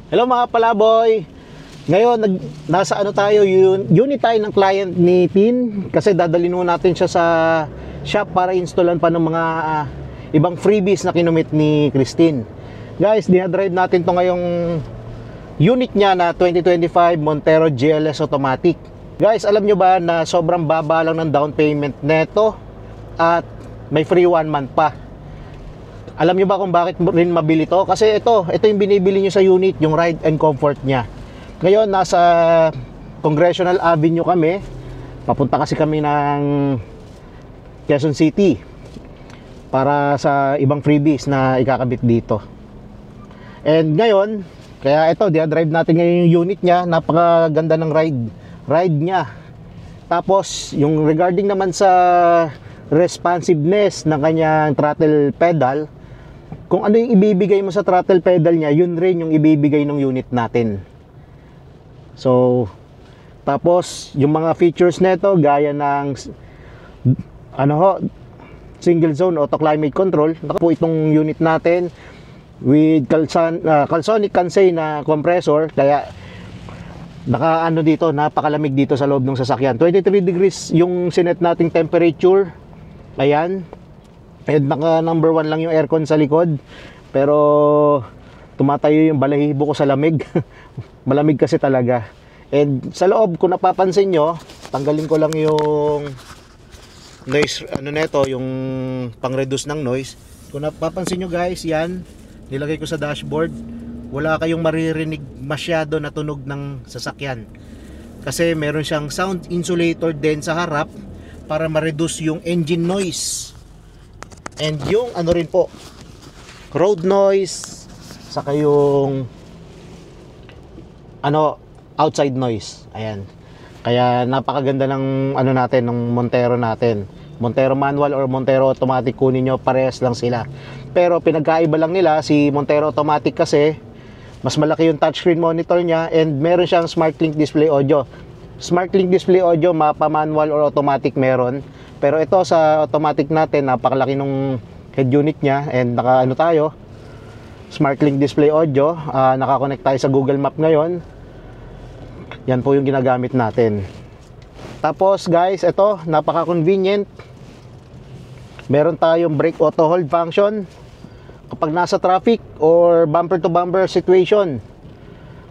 Hello mga palaboy. Ngayon nasa ano tayo, unit tayo ng client ni Tin kasi dadalhin mo natin siya sa shop para installan pa ng mga ibang freebies na kinumit ni Christine. Guys, dinadrive natin to ngayong unit niya na 2025 Montero GLS automatic. Guys, alam nyo ba na sobrang baba lang ng down payment neto at may free 1 month pa. Alam nyo ba kung bakit rin mabili to? Kasi ito yung binibili nyo sa unit, yung ride and comfort nya. Ngayon, nasa Congressional Avenue kami. Papunta kasi kami ng Quezon City para sa ibang freebies na ikakabit dito. And ngayon, kaya ito, dia-drive natin ngayon yung unit nya. Napakaganda ng ride nya. Tapos, yung regarding naman sa responsiveness ng kanyang throttle pedal, kung ano yung ibibigay mo sa throttle pedal niya, yun rin yung ibibigay ng unit natin. So, tapos yung mga features nito gaya ng single zone auto climate control. Naka po itong unit natin with Calsonic Kansei na compressor, kaya dito, napakalamig dito sa loob ng sasakyan. 23 degrees yung sinet nating temperature. Ayan. And naka number 1 lang yung aircon sa likod. Pero tumatayo yung balahibo ko sa lamig. Malamig kasi talaga. And sa loob, kung napapansin nyo, tanggalin ko lang yung noise, yung pang-reduce ng noise. Kung napapansin nyo guys, yan, nilagay ko sa dashboard. Wala kayong maririnig masyado na tunog ng sasakyan. Kasi meron siyang sound insulator din sa harap para ma-reduce yung engine noise. And yung rin po, road noise, saka yung outside noise. Ayan. Kaya napakaganda ng natin, ng Montero natin. Montero manual or Montero automatic, kunin nyo, parehas lang sila. Pero pinagkaiba lang nila, si Montero automatic kasi mas malaki yung touchscreen monitor niya and meron siyang SmartLink display audio. SmartLink display audio, mapa manual or automatic meron. Pero ito sa automatic natin, napakalaki nung head unit niya and tayo, SmartLink display audio, nakakonect tayo sa Google Map ngayon. Yan po yung ginagamit natin. Tapos guys, ito, napaka-convenient. Meron tayong brake auto hold function. Kapag nasa traffic or bumper to bumper situation,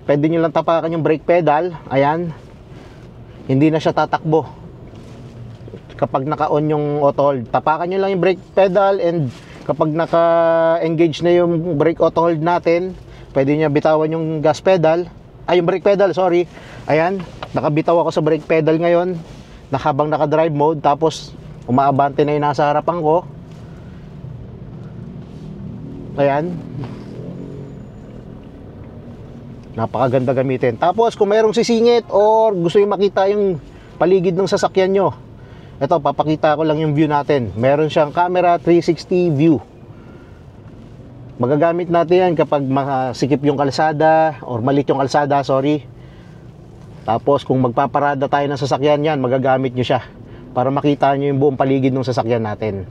pwede nyo lang tapakan yung brake pedal. Ayan. Hindi na siya tatakbo kapag naka-on yung auto hold. Tapakan nyo lang yung brake pedal and kapag naka-engage na yung brake auto hold natin, pwede nyo bitawan yung gas pedal. Yung brake pedal, sorry. Ayan, nakabitaw ako sa brake pedal ngayon habang naka-drive mode. Tapos umaabante na yung nasa harapan ko. Ayan. Napakaganda gamitin. Tapos kung mayroong sisingit or gusto yung makita yung paligid ng sasakyan nyo, ito, papakita ko lang yung view natin. Meron siyang camera 360 view. Magagamit natin yan kapag masikip yung kalsada or malit yung kalsada, sorry. Tapos kung magpaparada tayo ng sasakyan yan, magagamit nyo siya para makita nyo yung buong paligid ng sasakyan natin.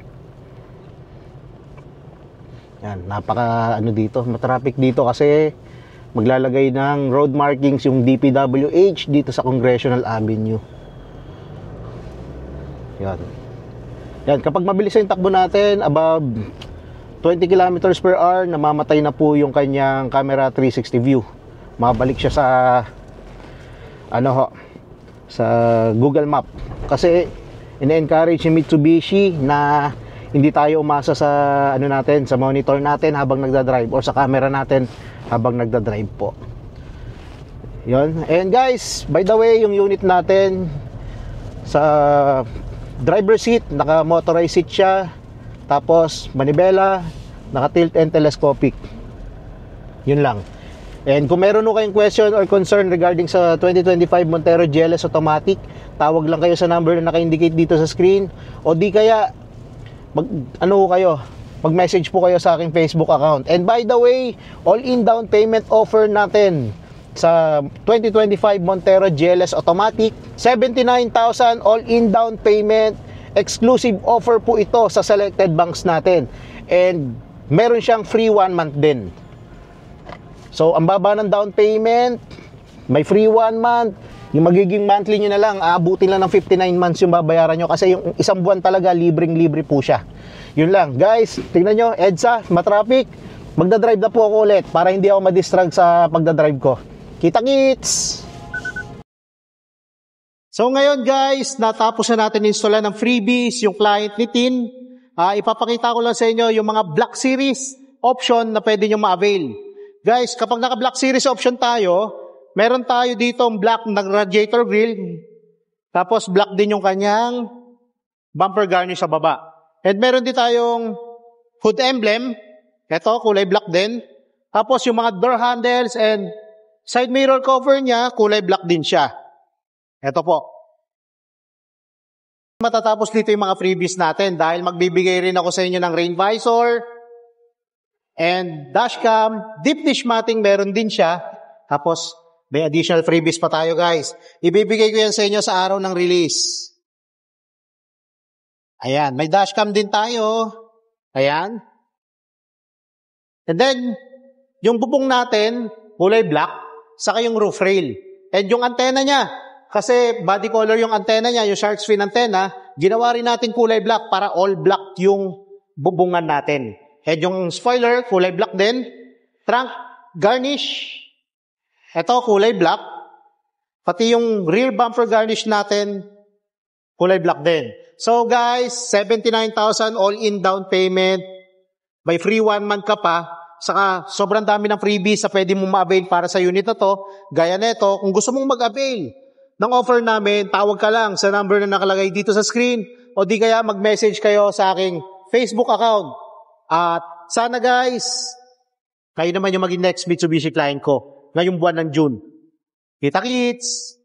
Yan, napaka dito, matraffic dito kasi maglalagay ng road markings yung DPWH dito sa Congressional Avenue. Yan, kapag mabilis yung takbo natin, above 20 kilometers per hour, namamatay na po yung kanyang camera 360 view. Mabalik siya sa sa Google Map. Kasi ina-encourage yung Mitsubishi na hindi tayo umasa sa natin, sa monitor natin habang nagda-drive or sa camera natin habang nagda-drive po. Yon. And guys, by the way, yung unit natin sa driver seat, naka-motorized seat siya. Tapos manibela, naka-tilt and telescopic. Yun lang. And kung meron kayong question or concern regarding sa 2025 Montero GLS automatic, tawag lang kayo sa number na naka-indicate dito sa screen, o di kaya mag-message po kayo sa aking Facebook account. And by the way, all-in down payment offer natin sa 2025 Montero GLS automatic, 79,000 all-in down payment. Exclusive offer po ito sa selected banks natin. And meron siyang free 1 month din. So, ang baba ng down payment, may free 1 month, yung magiging monthly nyo na lang, aabutin lang ng 59 months yung babayaran nyo kasi yung isang buwan talaga, libreng-libre po siya. Yun lang. Guys, tingnan nyo, EDSA, matraffic, magdadrive na po ako ulit para hindi ako madistract sa pagdadrive ko. Kita-kits! So ngayon guys, natapos na natin installan ng freebies, yung client ni Tin. Ipapakita ko lang sa inyo yung mga Black Series option na pwede nyo ma-avail. Guys, kapag naka Black Series option tayo, meron tayo dito ang black ng radiator grill, tapos black din yung kanyang bumper garnish sa baba. And meron din tayong hood emblem, ito kulay black din. Tapos yung mga door handles and side mirror cover niya, kulay black din siya. Ito po. Matatapos dito yung mga freebies natin dahil magbibigay rin ako sa inyo ng rain visor and dashcam, deep dish matting meron din siya. Tapos may additional freebies pa tayo guys. Ibibigay ko yan sa inyo sa araw ng release. Ayan, may dashcam din tayo. Ayan. And then, yung bubong natin, kulay black, saka yung roof rail. And yung antena niya, kasi body color yung antena niya, yung shark's fin antena, ginawa rin natin kulay black para all black yung bubungan natin. And yung spoiler, kulay black din. Trunk, garnish. Ito, kulay black. Pati yung rear bumper garnish natin, kulay black din. So guys, 79,000 all-in down payment. May free 1 month ka pa. Saka sobrang dami ng freebies na pwede mong ma-avail para sa unit na to. Gaya nito, kung gusto mong mag-avail ng offer namin, tawag ka lang sa number na nakalagay dito sa screen o di kaya mag-message kayo sa aking Facebook account. At sana guys, kayo naman yung maging next Mitsubishi client ko ngayong buwan ng June. Kita-kits!